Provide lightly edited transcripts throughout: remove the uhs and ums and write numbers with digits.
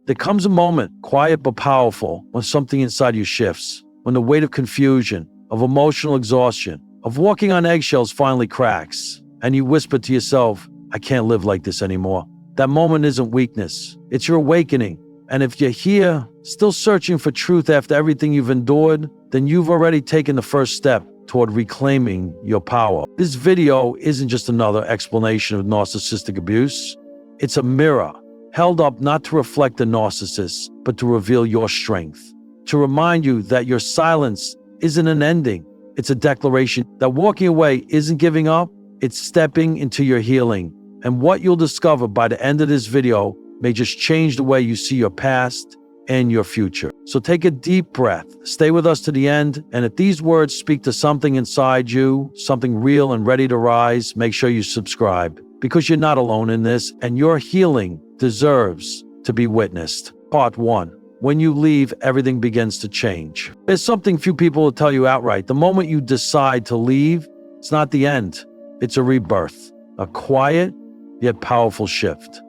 There comes a moment, quiet but powerful, when something inside you shifts, when the weight of confusion, of emotional exhaustion, of walking on eggshells finally cracks, and you whisper to yourself, I can't live like this anymore. That moment isn't weakness, it's your awakening. And if you're here, still searching for truth after everything you've endured, then you've already taken the first step toward reclaiming your power. This video isn't just another explanation of narcissistic abuse. It's a mirror, held up not to reflect the narcissist, but to reveal your strength. To remind you that your silence isn't an ending. It's a declaration that walking away isn't giving up, it's stepping into your healing. And what you'll discover by the end of this video may just change the way you see your past and your future. So take a deep breath, stay with us to the end, and if these words speak to something inside you, something real and ready to rise, make sure you subscribe, because you're not alone in this, and your healing deserves to be witnessed. Part 1. When you leave, everything begins to change. There's something few people will tell you outright. The moment you decide to leave, it's not the end. It's a rebirth, a quiet yet powerful shift.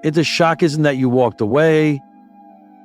The shock isn't that you walked away,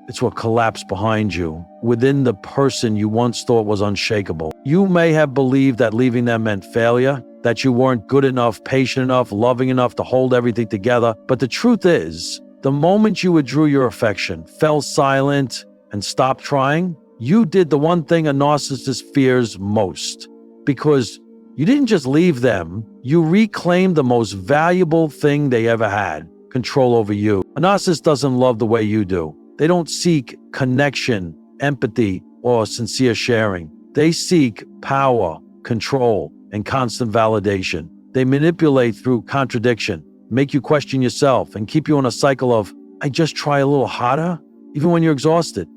it's what collapsed behind you, within the person you once thought was unshakable. You may have believed that leaving them meant failure, that you weren't good enough, patient enough, loving enough to hold everything together. But the truth is, the moment you withdrew your affection, fell silent, and stopped trying, you did the one thing a narcissist fears most. Because you didn't just leave them, you reclaimed the most valuable thing they ever had, control over you. A narcissist doesn't love the way you do. They don't seek connection, empathy, or sincere sharing. They seek power, control, and constant validation. They manipulate through contradiction, make you question yourself, and keep you in a cycle of, I just try a little harder, even when you're exhausted.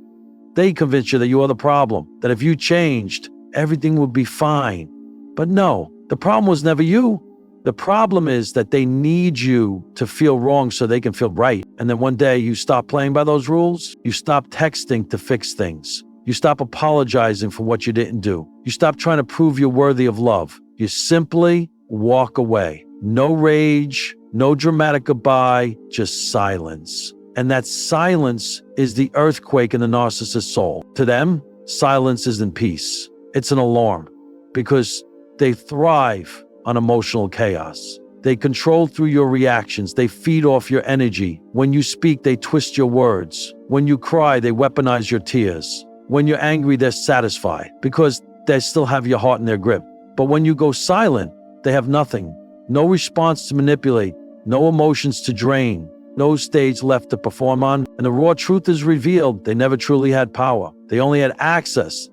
They convince you that you are the problem, that if you changed, everything would be fine. But no, the problem was never you. The problem is that they need you to feel wrong so they can feel right. And then one day you stop playing by those rules. You stop texting to fix things. You stop apologizing for what you didn't do. You stop trying to prove you're worthy of love. You simply walk away. No rage, no dramatic goodbye, just silence. And that silence is the earthquake in the narcissist's soul. To them, silence isn't peace. It's an alarm, because they thrive on emotional chaos. They control through your reactions. They feed off your energy. When you speak, they twist your words. When you cry, they weaponize your tears. When you're angry, they're satisfied because they still have your heart in their grip. But when you go silent, they have nothing. No response to manipulate, no emotions to drain, no stage left to perform on. And the raw truth is revealed. They never truly had power. They only had access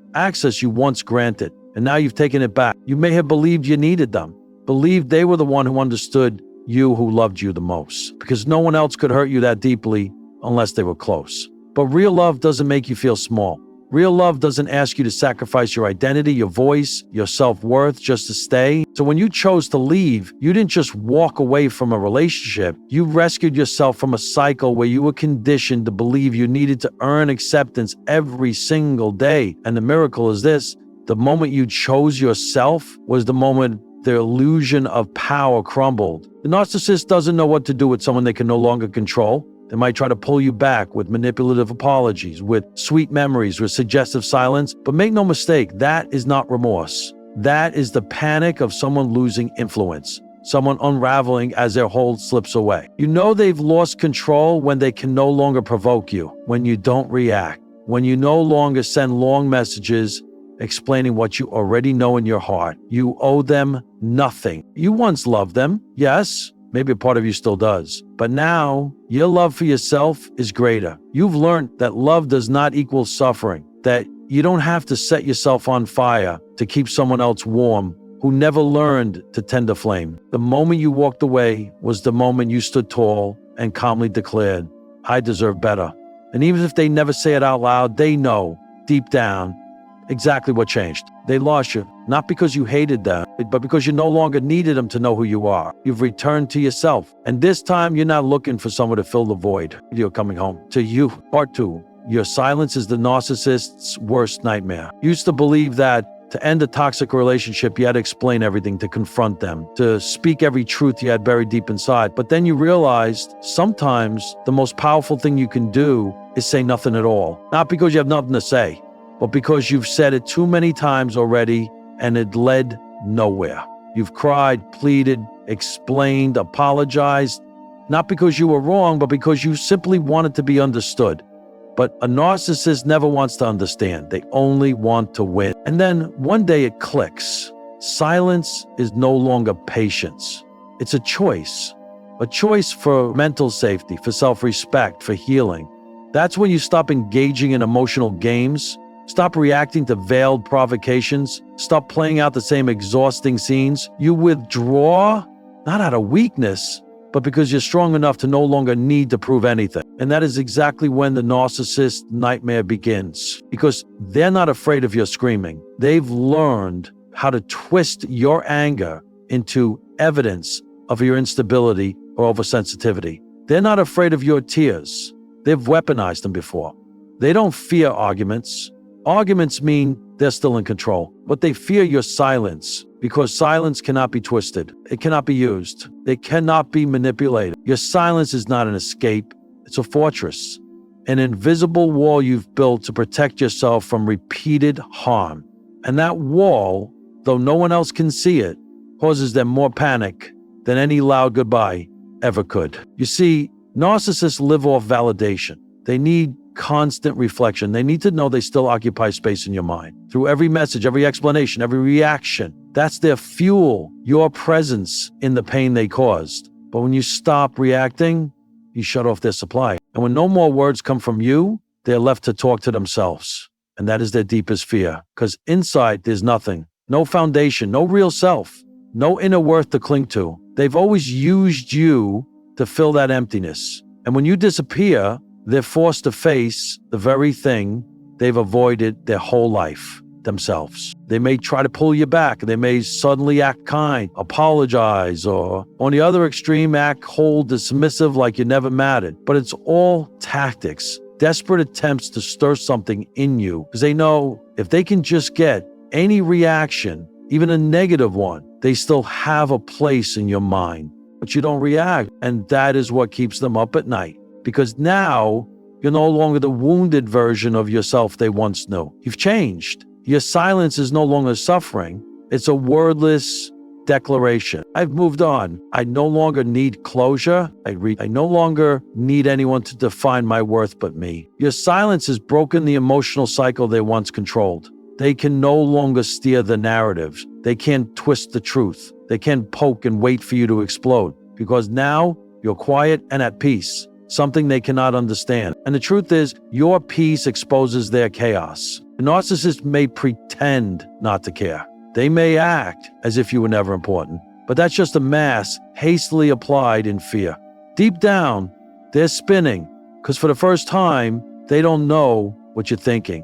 you once granted. And now you've taken it back. You may have believed you needed them, believed they were the one who understood you, who loved you the most, because no one else could hurt you that deeply unless they were close. But real love doesn't make you feel small. Real love doesn't ask you to sacrifice your identity, your voice, your self-worth just to stay. So when you chose to leave, you didn't just walk away from a relationship. You rescued yourself from a cycle where you were conditioned to believe you needed to earn acceptance every single day. And the miracle is this: the moment you chose yourself was the moment the illusion of power crumbled. The narcissist doesn't know what to do with someone they can no longer control. They might try to pull you back with manipulative apologies, with sweet memories, with suggestive silence. But make no mistake, that is not remorse. That is the panic of someone losing influence, someone unraveling as their hold slips away. You know they've lost control when they can no longer provoke you, when you don't react, when you no longer send long messages explaining what you already know in your heart. You owe them nothing. You once loved them, yes, maybe a part of you still does, but now your love for yourself is greater. You've learned that love does not equal suffering, that you don't have to set yourself on fire to keep someone else warm who never learned to tend a flame. The moment you walked away was the moment you stood tall and calmly declared, I deserve better. And even if they never say it out loud, they know deep down exactly what changed. They lost you, not because you hated them, but because you no longer needed them to know who you are. You've returned to yourself. And this time, you're not looking for someone to fill the void. You're coming home to you. Part 2. Your silence is the narcissist's worst nightmare. You used to believe that To end a toxic relationship, you had to explain everything, to confront them, to speak every truth you had buried deep inside. But then you realized sometimes the most powerful thing you can do is say nothing at all. Not because you have nothing to say, but because you've said it too many times already and it led nowhere. You've cried, pleaded, explained, apologized, not because you were wrong, but because you simply wanted to be understood. But a narcissist never wants to understand. They only want to win. And then one day it clicks. Silence is no longer patience. It's a choice for mental safety, for self-respect, for healing. That's when you stop engaging in emotional games, stop reacting to veiled provocations, stop playing out the same exhausting scenes. You withdraw, not out of weakness, but because you're strong enough to no longer need to prove anything. And that is exactly when the narcissist nightmare begins, because they're not afraid of your screaming. They've learned how to twist your anger into evidence of your instability or oversensitivity. They're not afraid of your tears. They've weaponized them before. They don't fear arguments. Arguments mean they're still in control, but they fear your silence, because silence cannot be twisted. It cannot be used. It cannot be manipulated. Your silence is not an escape. It's a fortress, an invisible wall you've built to protect yourself from repeated harm. And that wall, though no one else can see it, causes them more panic than any loud goodbye ever could. You see, narcissists live off validation. They need constant reflection. They need to know they still occupy space in your mind. Through every message, every explanation, every reaction, that's their fuel, your presence in the pain they caused. But when you stop reacting, you shut off their supply. And when no more words come from you, they're left to talk to themselves. And that is their deepest fear. Because inside, there's nothing. No foundation, no real self, no inner worth to cling to. They've always used you to fill that emptiness. And when you disappear, they're forced to face the very thing they've avoided their whole life, themselves. They may try to pull you back. They may suddenly act kind, apologize, or on the other extreme, act cold, dismissive, like you never mattered. But it's all tactics, desperate attempts to stir something in you, because they know if they can just get any reaction, even a negative one, they still have a place in your mind. But you don't react, and that is what keeps them up at night. Because now you're no longer the wounded version of yourself they once knew. You've changed. Your silence is no longer suffering. It's a wordless declaration. I've moved on. I no longer need closure. I no longer need anyone to define my worth but me. Your silence has broken the emotional cycle they once controlled. They can no longer steer the narratives. They can't twist the truth. They can't poke and wait for you to explode. Because now you're quiet and at peace. Something they cannot understand. And the truth is, your peace exposes their chaos. A narcissist may pretend not to care. They may act as if you were never important. But that's just a mask hastily applied in fear. Deep down, they're spinning, because for the first time, they don't know what you're thinking,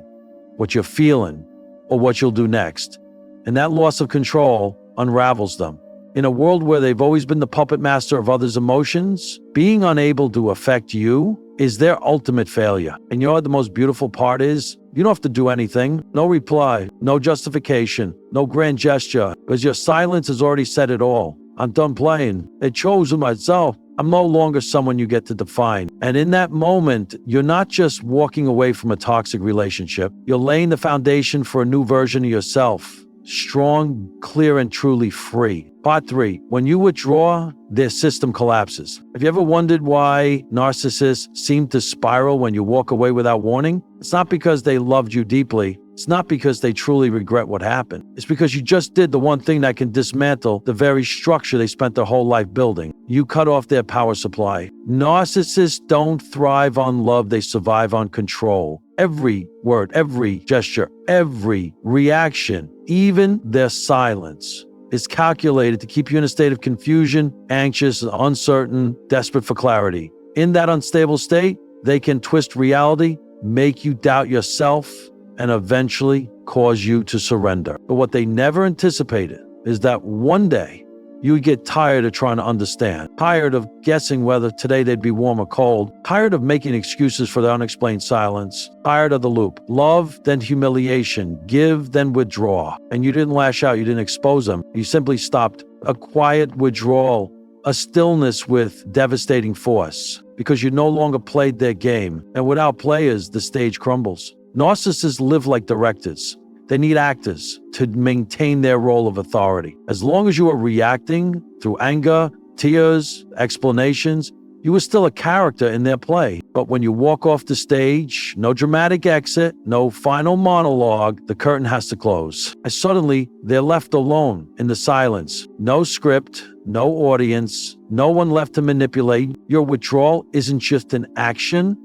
what you're feeling, or what you'll do next. And that loss of control unravels them. In a world where they've always been the puppet master of others' emotions, being unable to affect you is their ultimate failure. And you know what the most beautiful part is? You don't have to do anything. No reply, no justification, no grand gesture, because your silence has already said it all. I'm done playing. I chose myself. I'm no longer someone you get to define. And in that moment, you're not just walking away from a toxic relationship. You're laying the foundation for a new version of yourself. Strong, clear, and truly free. Part 3. When you withdraw, their system collapses. Have you ever wondered why narcissists seem to spiral when you walk away without warning? It's not because they loved you deeply. It's not because they truly regret what happened. It's because you just did the one thing that can dismantle the very structure they spent their whole life building. You cut off their power supply. Narcissists don't thrive on love. They survive on control. Every word, every gesture, every reaction, even their silence, is calculated to keep you in a state of confusion, anxious, uncertain, desperate for clarity. In that unstable state, they can twist reality, make you doubt yourself, and eventually cause you to surrender. But what they never anticipated is that one day You would get tired of trying to understand, tired of guessing whether today they'd be warm or cold, tired of making excuses for their unexplained silence, tired of the loop. Love, then humiliation, give, then withdraw. And you didn't lash out, you didn't expose them. You simply stopped. A quiet withdrawal, a stillness with devastating force, because you no longer played their game. And without players, the stage crumbles. Narcissists live like directors. They need actors to maintain their role of authority. As long as you are reacting through anger, tears, explanations, you are still a character in their play. But when you walk off the stage, no dramatic exit, no final monologue, the curtain has to close. And suddenly, they're left alone in the silence. No script, no audience, no one left to manipulate. Your withdrawal isn't just an action,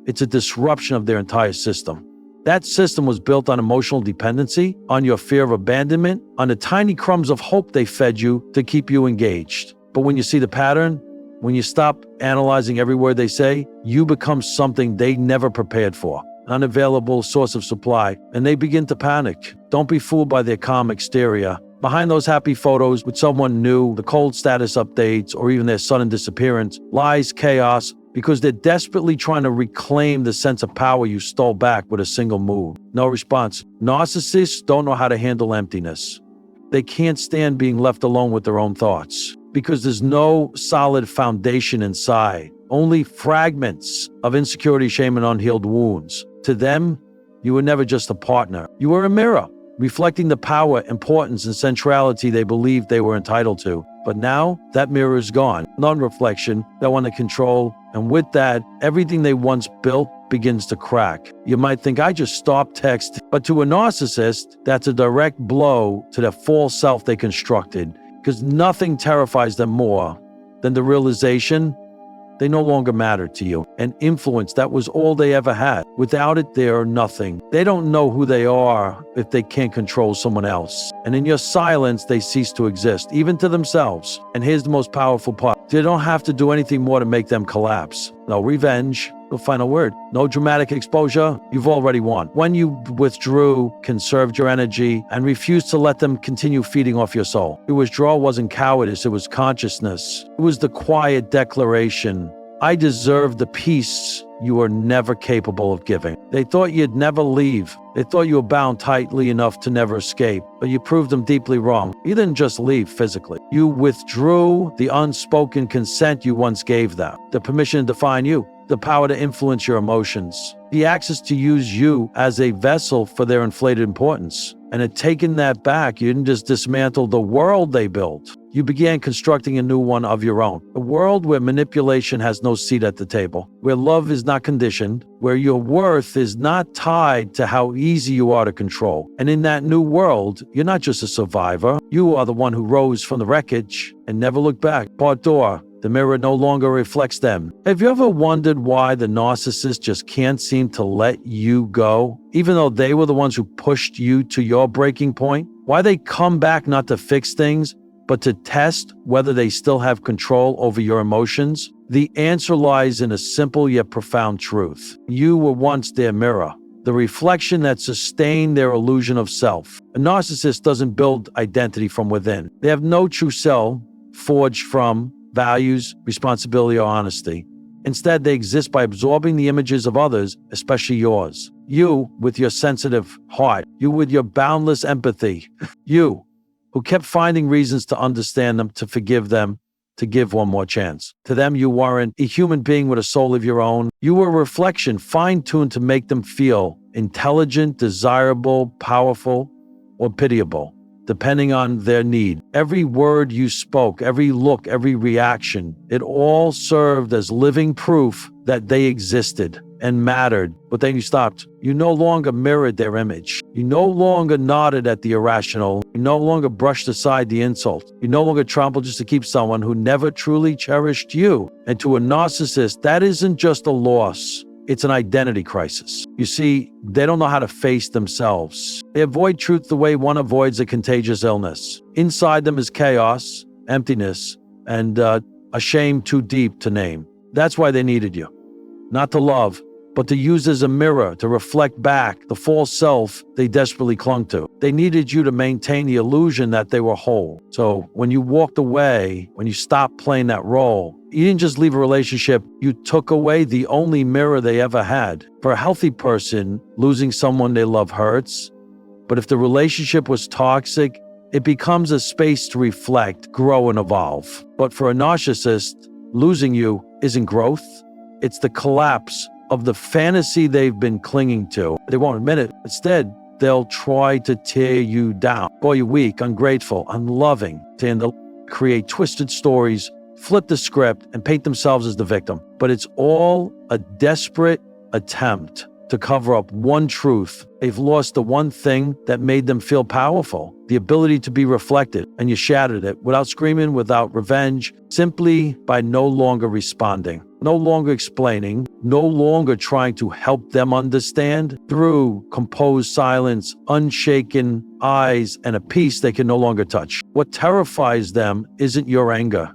it's a disruption of their entire system. That system was built on emotional dependency, on your fear of abandonment, on the tiny crumbs of hope they fed you to keep you engaged. But when you see the pattern, when you stop analyzing every word they say, you become something they never prepared for, an unavailable source of supply, and they begin to panic. Don't be fooled by their calm exterior. Behind those happy photos with someone new, the cold status updates, or even their sudden disappearance, lies chaos, because they're desperately trying to reclaim the sense of power you stole back with a single move. No response. Narcissists don't know how to handle emptiness. They can't stand being left alone with their own thoughts, because there's no solid foundation inside, only fragments of insecurity, shame, and unhealed wounds. To them, you were never just a partner. You were a mirror, reflecting the power, importance, and centrality they believed they were entitled to. But now, that mirror is gone. Non-reflection, they want to control, and with that, everything they once built begins to crack. You might think, I just stopped text, but to a narcissist, that's a direct blow to the false self they constructed, because nothing terrifies them more than the realization they no longer matter to you. And influence, that was all they ever had. Without it, they are nothing. They don't know who they are if they can't control someone else. And in your silence, they cease to exist, even to themselves. And here's the most powerful part. They don't have to do anything more to make them collapse. No revenge. The final word. No dramatic exposure. You've already won. When you withdrew, conserved your energy, and refused to let them continue feeding off your soul. Your withdrawal wasn't cowardice, it was consciousness. It was the quiet declaration, I deserve the peace you were never capable of giving. They thought you'd never leave. They thought you were bound tightly enough to never escape, but you proved them deeply wrong. You didn't just leave physically. You withdrew the unspoken consent you once gave them, the permission to define you, the power to influence your emotions, the access to use you as a vessel for their inflated importance. And had taken that back, you didn't just dismantle the world they built. You began constructing a new one of your own. A world where manipulation has no seat at the table, where love is not conditioned, where your worth is not tied to how easy you are to control. And in that new world, you're not just a survivor. You are the one who rose from the wreckage and never looked back. Part door. The mirror no longer reflects them. Have you ever wondered why the narcissist just can't seem to let you go, even though they were the ones who pushed you to your breaking point? Why they come back not to fix things, but to test whether they still have control over your emotions? The answer lies in a simple yet profound truth. You were once their mirror, the reflection that sustained their illusion of self. A narcissist doesn't build identity from within. They have no true self forged from values, responsibility, or honesty. Instead, they exist by absorbing the images of others, especially yours. You, with your sensitive heart. You, with your boundless empathy. You, who kept finding reasons to understand them, to forgive them, to give one more chance. To them, you weren't a human being with a soul of your own. You were a reflection, fine-tuned to make them feel intelligent, desirable, powerful, or pitiable, depending on their need. Every word you spoke, every look, every reaction, it all served as living proof that they existed and mattered. But then you stopped. You no longer mirrored their image. You no longer nodded at the irrational. You no longer brushed aside the insult. You no longer trampled just to keep someone who never truly cherished you. And to a narcissist, that isn't just a loss. It's an identity crisis. You see, they don't know how to face themselves. They avoid truth the way one avoids a contagious illness. Inside them is chaos, emptiness, and a shame too deep to name. That's why they needed you. Not to love, but to use as a mirror to reflect back the false self they desperately clung to. They needed you to maintain the illusion that they were whole. So when you walked away, when you stopped playing that role, you didn't just leave a relationship, you took away the only mirror they ever had. For a healthy person, losing someone they love hurts, but if the relationship was toxic, it becomes a space to reflect, grow, and evolve. But for a narcissist, losing you isn't growth. It's the collapse of the fantasy they've been clinging to. They won't admit it. Instead, they'll try to tear you down. Call you weak, ungrateful, unloving, to create twisted stories, flip the script, and paint themselves as the victim. But it's all a desperate attempt to cover up one truth. They've lost the one thing that made them feel powerful, the ability to be reflected, and you shattered it without screaming, without revenge, simply by no longer responding, no longer explaining, no longer trying to help them understand. Through composed silence, unshaken eyes, and a peace they can no longer touch. What terrifies them isn't your anger.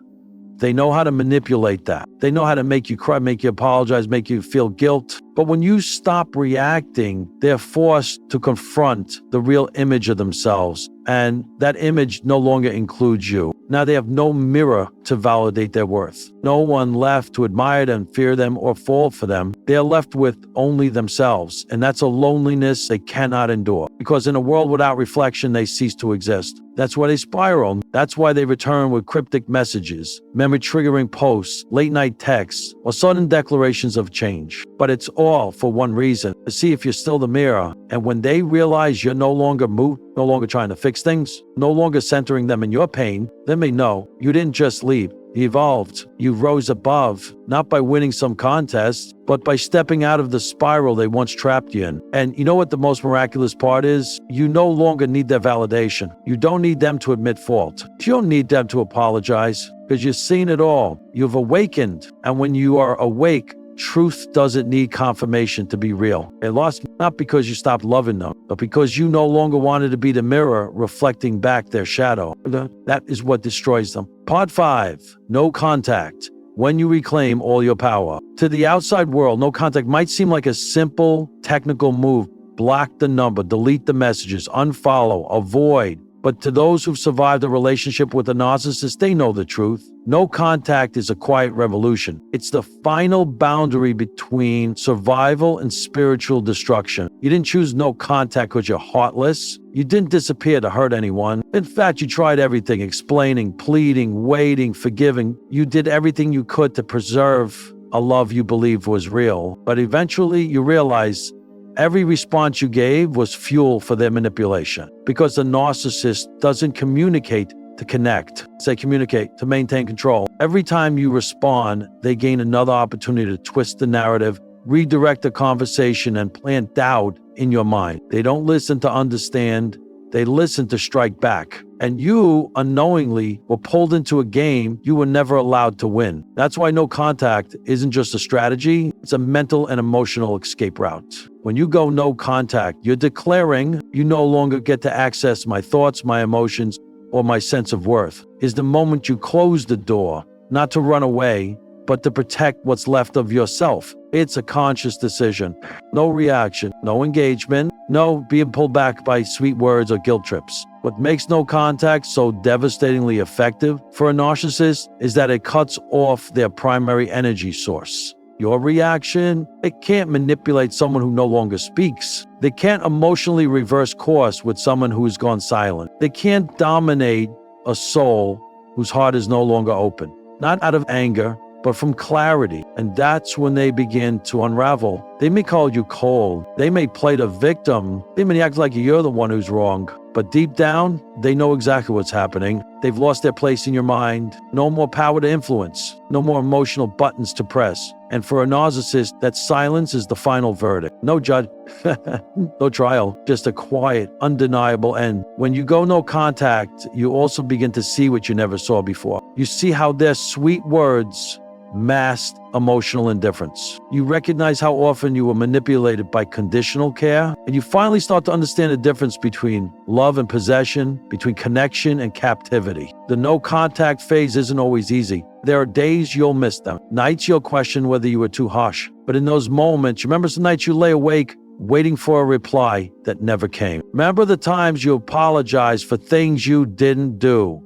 They know how to manipulate that. They know how to make you cry, make you apologize, make you feel guilt. But when you stop reacting, they're forced to confront the real image of themselves. And that image no longer includes you. Now they have no mirror to validate their worth. No one left to admire them, fear them, or fall for them. They're left with only themselves. And that's a loneliness they cannot endure. Because in a world without reflection, they cease to exist. That's why they spiral. That's why they return with cryptic messages, memory-triggering posts, late-night texts, or sudden declarations of change. But it's all for one reason, to see if you're still the mirror. And when they realize you're no longer moved, no longer trying to fix things, no longer centering them in your pain, then they know you didn't just leave. You evolved. You rose above, not by winning some contest, but by stepping out of the spiral they once trapped you in. And you know what the most miraculous part is? You no longer need their validation. You don't need them to admit fault. You don't need them to apologize, because you've seen it all. You've awakened. And when you are awake, truth doesn't need confirmation to be real. They lost not because you stopped loving them, but because you no longer wanted to be the mirror reflecting back their shadow. That is what destroys them. Part 5, no contact. When you reclaim all your power. To the outside world, no contact might seem like a simple technical move. Block the number, delete the messages, unfollow, avoid. But to those who've survived a relationship with a narcissist, they know the truth. No contact is a quiet revolution. It's the final boundary between survival and spiritual destruction. You didn't choose no contact because you're heartless. You didn't disappear to hurt anyone. In fact, you tried everything, explaining, pleading, waiting, forgiving. You did everything you could to preserve a love you believed was real. But eventually you realize every response you gave was fuel for their manipulation, because the narcissist doesn't communicate to connect. Communicate to maintain control. Every time you respond, they gain another opportunity to twist the narrative, redirect the conversation, and plant doubt in your mind. They don't listen to understand. They listen to strike back. And you, unknowingly, were pulled into a game you were never allowed to win. That's why no contact isn't just a strategy, it's a mental and emotional escape route. When you go no contact, you're declaring you no longer get to access my thoughts, my emotions, or my sense of worth. Is the moment you close the door, not to run away, but to protect what's left of yourself. It's a conscious decision. No reaction, no engagement, no being pulled back by sweet words or guilt trips. What makes no contact so devastatingly effective for a narcissist is that it cuts off their primary energy source. Your reaction, it can't manipulate someone who no longer speaks. They can't emotionally reverse course with someone who has gone silent. They can't dominate a soul whose heart is no longer open. Not out of anger, but from clarity. And that's when they begin to unravel. They may call you cold. They may play the victim. They may act like you're the one who's wrong. But deep down, they know exactly what's happening. They've lost their place in your mind. No more power to influence. No more emotional buttons to press. And for a narcissist, that silence is the final verdict. No judge, no trial, just a quiet, undeniable end. When you go no contact, you also begin to see what you never saw before. You see how their sweet words masked emotional indifference. You recognize how often you were manipulated by conditional care, and you finally start to understand the difference between love and possession, between connection and captivity. The no contact phase isn't always easy. There are days you'll miss them. Nights you'll question whether you were too harsh. But in those moments, remember some nights you lay awake waiting for a reply that never came. Remember the times you apologized for things you didn't do.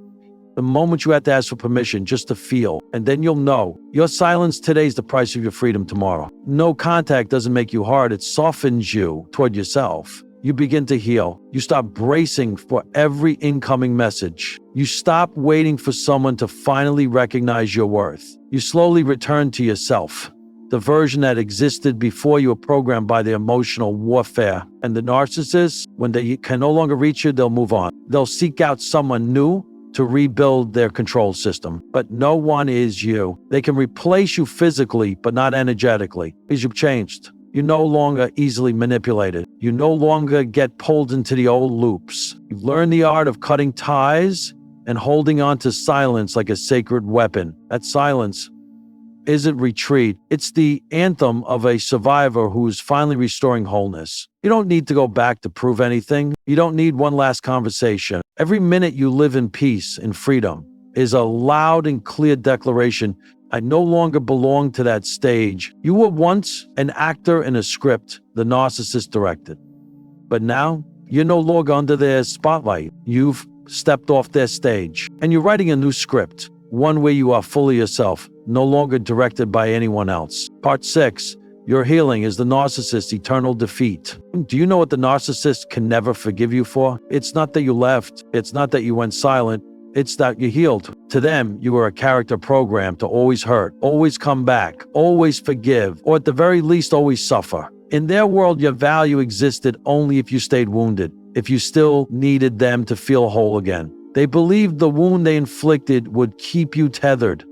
The moment you had to ask for permission just to feel, and then you'll know. Your silence today is the price of your freedom tomorrow. No contact doesn't make you hard, it softens you toward yourself. You begin to heal. You stop bracing for every incoming message. You stop waiting for someone to finally recognize your worth. You slowly return to yourself, the version that existed before you were programmed by the emotional warfare. And the narcissists, when they can no longer reach you, they'll move on. They'll seek out someone new to rebuild their control system. But no one is you. They can replace you physically, but not energetically, because you've changed. You're no longer easily manipulated. You no longer get pulled into the old loops. You've learned the art of cutting ties and holding on to silence like a sacred weapon. That silence isn't retreat. It's the anthem of a survivor who's finally restoring wholeness. You don't need to go back to prove anything. You don't need one last conversation. Every minute you live in peace and freedom is a loud and clear declaration. I no longer belong to that stage. You were once an actor in a script the narcissist directed. But now, you're no longer under their spotlight. You've stepped off their stage. And you're writing a new script, one where you are fully yourself, no longer directed by anyone else. Part 6, your healing is the narcissist's eternal defeat. Do you know what the narcissist can never forgive you for? It's not that you left. It's not that you went silent. It's that you healed. To them, you were a character programmed to always hurt, always come back, always forgive, or at the very least, always suffer. In their world, your value existed only if you stayed wounded, if you still needed them to feel whole again. They believed the wound they inflicted would keep you tethered,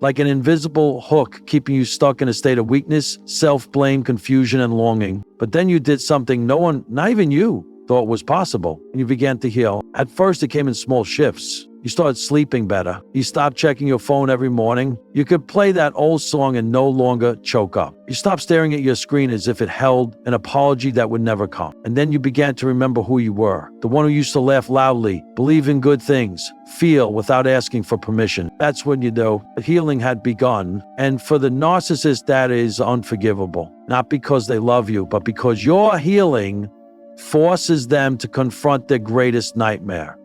like an invisible hook keeping you stuck in a state of weakness, self-blame, confusion, and longing. But then you did something no one, not even you, thought was possible, and you began to heal. At first, it came in small shifts. You started sleeping better. You stopped checking your phone every morning. You could play that old song and no longer choke up. You stopped staring at your screen as if it held an apology that would never come. And then you began to remember who you were. The one who used to laugh loudly, believe in good things, feel without asking for permission. That's when you know the healing had begun. And for the narcissist, that is unforgivable. Not because they love you, but because your healing forces them to confront their greatest nightmare.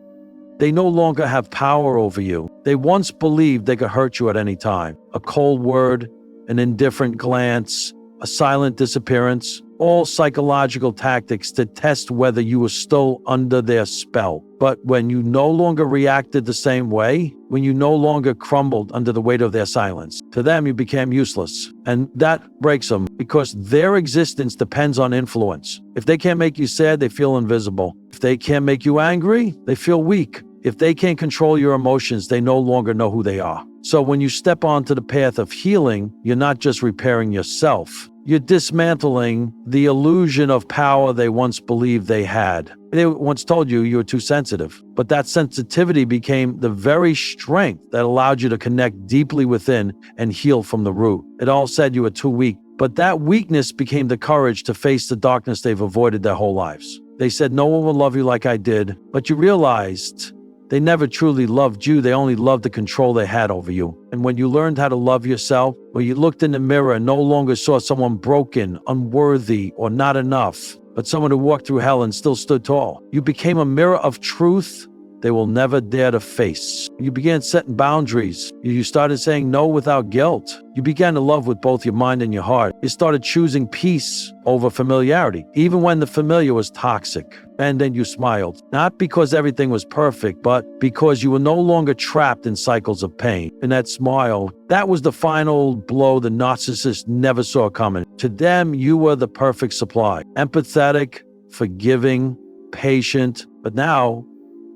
They no longer have power over you. They once believed they could hurt you at any time. A cold word, an indifferent glance, a silent disappearance, all psychological tactics to test whether you were still under their spell. But when you no longer reacted the same way, when you no longer crumbled under the weight of their silence, to them you became useless. And that breaks them because their existence depends on influence. If they can't make you sad, they feel invisible. If they can't make you angry, they feel weak. If they can't control your emotions, they no longer know who they are. So when you step onto the path of healing, you're not just repairing yourself. You're dismantling the illusion of power they once believed they had. They once told you were too sensitive, but that sensitivity became the very strength that allowed you to connect deeply within and heal from the root. It all said you were too weak, but that weakness became the courage to face the darkness they've avoided their whole lives. They said, no one will love you like I did, but you realized they never truly loved you. They only loved the control they had over you. And when you learned how to love yourself, when you looked in the mirror and no longer saw someone broken, unworthy, or not enough, but someone who walked through hell and still stood tall, you became a mirror of truth they will never dare to face. You began setting boundaries. You started saying no without guilt. You began to love with both your mind and your heart. You started choosing peace over familiarity, even when the familiar was toxic. And then you smiled, not because everything was perfect, but because you were no longer trapped in cycles of pain. And that smile, that was the final blow the narcissist never saw coming. To them, you were the perfect supply. Empathetic, forgiving, patient. But now,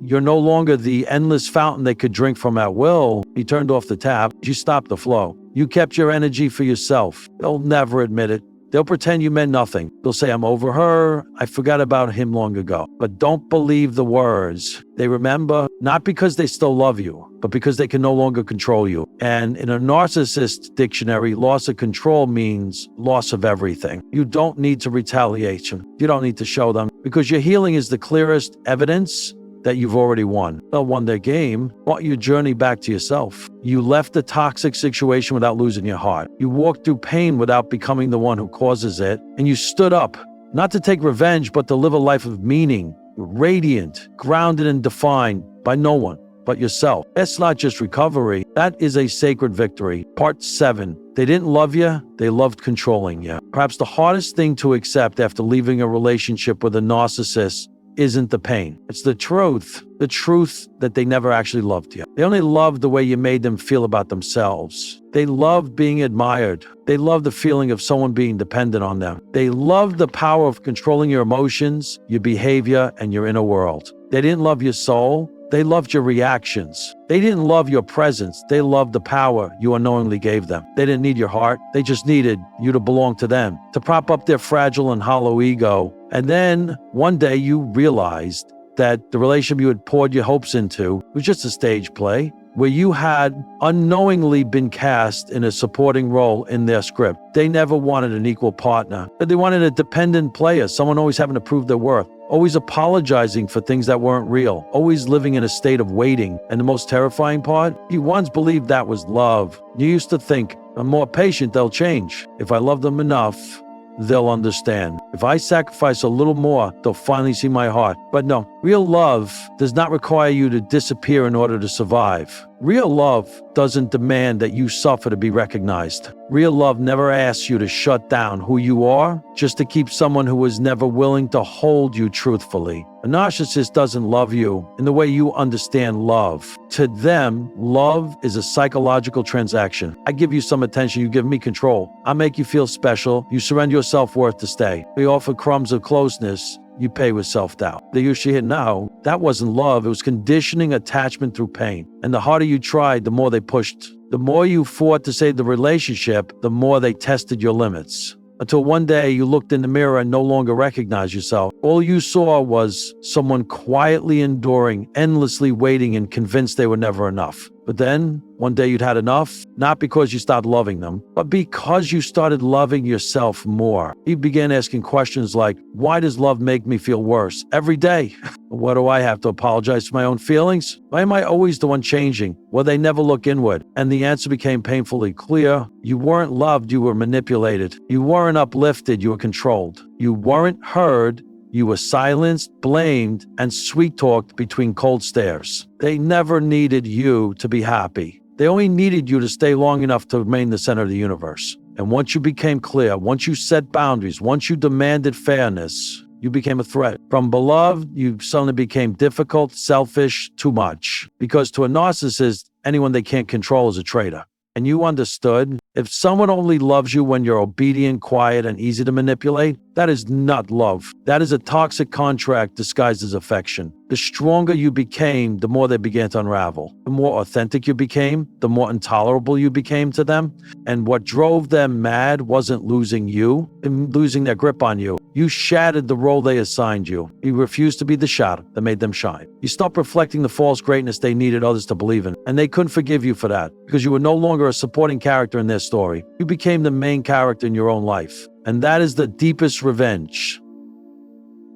you're no longer the endless fountain they could drink from at will. You turned off the tap. You stopped the flow. You kept your energy for yourself. They'll never admit it. They'll pretend you meant nothing. They'll say, I'm over her. I forgot about him long ago. But don't believe the words. They remember, not because they still love you, but because they can no longer control you. And in a narcissist dictionary, loss of control means loss of everything. You don't need to retaliate. You don't need to show them because your healing is the clearest evidence that you've already won. They'll won their game, brought your journey back to yourself. You left a toxic situation without losing your heart. You walked through pain without becoming the one who causes it. And you stood up, not to take revenge, but to live a life of meaning, radiant, grounded and defined by no one but yourself. That's not just recovery. That is a sacred victory. Part 7. They didn't love you. They loved controlling you. Perhaps the hardest thing to accept after leaving a relationship with a narcissist isn't the pain. It's the truth that they never actually loved you. They only loved the way you made them feel about themselves. They loved being admired. They loved the feeling of someone being dependent on them. They loved the power of controlling your emotions, your behavior, and your inner world. They didn't love your soul. They loved your reactions. They didn't love your presence. They loved the power you unknowingly gave them. They didn't need your heart. They just needed you to belong to them, to prop up their fragile and hollow ego. And then one day you realized that the relationship you had poured your hopes into was just a stage play where you had unknowingly been cast in a supporting role in their script. They never wanted an equal partner, but they wanted a dependent player, someone always having to prove their worth, always apologizing for things that weren't real, always living in a state of waiting. And the most terrifying part, you once believed that was love. You used to think, I'm more patient, they'll change. If I love them enough, they'll understand. If I sacrifice a little more, they'll finally see my heart. But no, real love does not require you to disappear in order to survive. Real love doesn't demand that you suffer to be recognized. Real love never asks you to shut down who you are just to keep someone who was never willing to hold you truthfully. A narcissist doesn't love you in the way you understand love. To them, love is a psychological transaction. I give you some attention, you give me control. I make you feel special, you surrender your self-worth to stay. We offer crumbs of closeness, you pay with self-doubt. The issue here now, that wasn't love, it was conditioning attachment through pain. And the harder you tried, the more they pushed. The more you fought to save the relationship, the more they tested your limits. Until one day you looked in the mirror and no longer recognized yourself. All you saw was someone quietly enduring, endlessly waiting and convinced they were never enough. But then, one day you'd had enough, not because you stopped loving them, but because you started loving yourself more. You began asking questions like, why does love make me feel worse every day? What do I have to apologize for my own feelings? Why am I always the one changing? Well, they never look inward. And the answer became painfully clear. You weren't loved, you were manipulated. You weren't uplifted, you were controlled. You weren't heard, you were silenced, blamed, and sweet-talked between cold stares. They never needed you to be happy. They only needed you to stay long enough to remain the center of the universe. And once you became clear, once you set boundaries, once you demanded fairness, you became a threat. From beloved, you suddenly became difficult, selfish, too much. Because to a narcissist, anyone they can't control is a traitor. And you understood, if someone only loves you when you're obedient, quiet, and easy to manipulate, that is not love. That is a toxic contract disguised as affection. The stronger you became, the more they began to unravel. The more authentic you became, the more intolerable you became to them. And what drove them mad wasn't losing you, and losing their grip on you. You shattered the role they assigned you. You refused to be the shadow that made them shine. You stopped reflecting the false greatness they needed others to believe in. And they couldn't forgive you for that, because you were no longer a supporting character in their story. You became the main character in your own life. And that is the deepest revenge.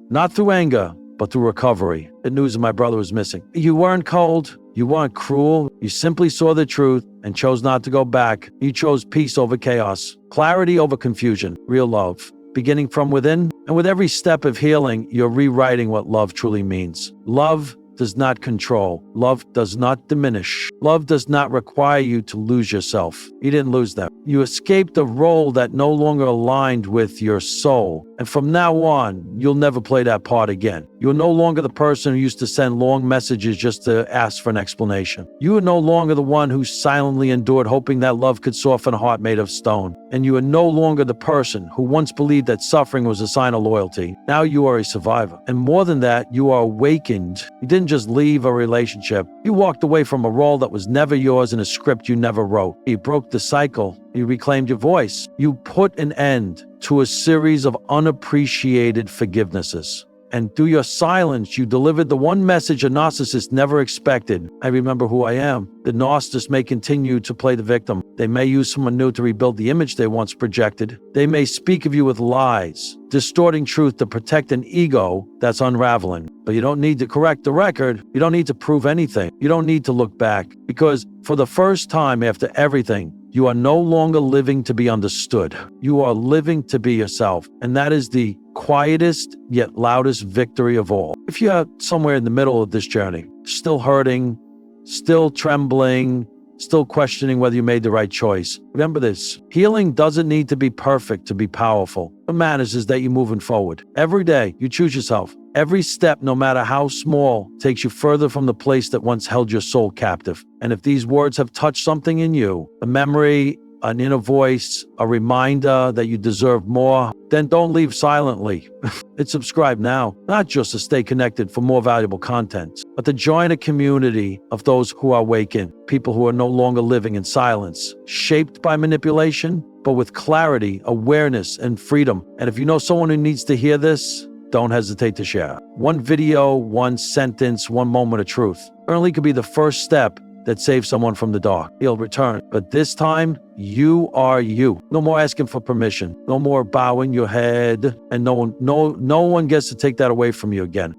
Not through anger, but through recovery. The news of my brother was missing. You weren't cold. You weren't cruel. You simply saw the truth and chose not to go back. You chose peace over chaos, clarity over confusion, real love, beginning from within. And with every step of healing, you're rewriting what love truly means. Love does not control. Love does not diminish. Love does not require you to lose yourself. You didn't lose them. You escaped a role that no longer aligned with your soul. And from now on, you'll never play that part again. You're no longer the person who used to send long messages just to ask for an explanation. You are no longer the one who silently endured hoping that love could soften a heart made of stone. And you are no longer the person who once believed that suffering was a sign of loyalty. Now you are a survivor. And more than that, you are awakened. You didn't just leave a relationship. You walked away from a role that was never yours in a script you never wrote. You broke the cycle. You reclaimed your voice. You put an end to a series of unappreciated forgivenesses. And through your silence, you delivered the one message a narcissist never expected. I remember who I am. The narcissist may continue to play the victim. They may use someone new to rebuild the image they once projected. They may speak of you with lies, distorting truth to protect an ego that's unraveling. But you don't need to correct the record. You don't need to prove anything. You don't need to look back. Because for the first time after everything, you are no longer living to be understood. You are living to be yourself. And that is the quietest yet loudest victory of all. If you're somewhere in the middle of this journey, still hurting, still trembling, still questioning whether you made the right choice, remember this: healing doesn't need to be perfect to be powerful. What matters is that you're moving forward. Every day, you choose yourself. Every step, no matter how small, takes you further from the place that once held your soul captive. And if these words have touched something in you, a memory, an inner voice, a reminder that you deserve more, then don't leave silently. Hit subscribe now, not just to stay connected for more valuable content, but to join a community of those who are awakened, people who are no longer living in silence, shaped by manipulation, but with clarity, awareness, and freedom. And if you know someone who needs to hear this, don't hesitate to share. One video, one sentence, one moment of truth only could be the first step that saves someone from the dark. He'll return. But this time, you are you. No more asking for permission. No more bowing your head. And no one gets to take that away from you again.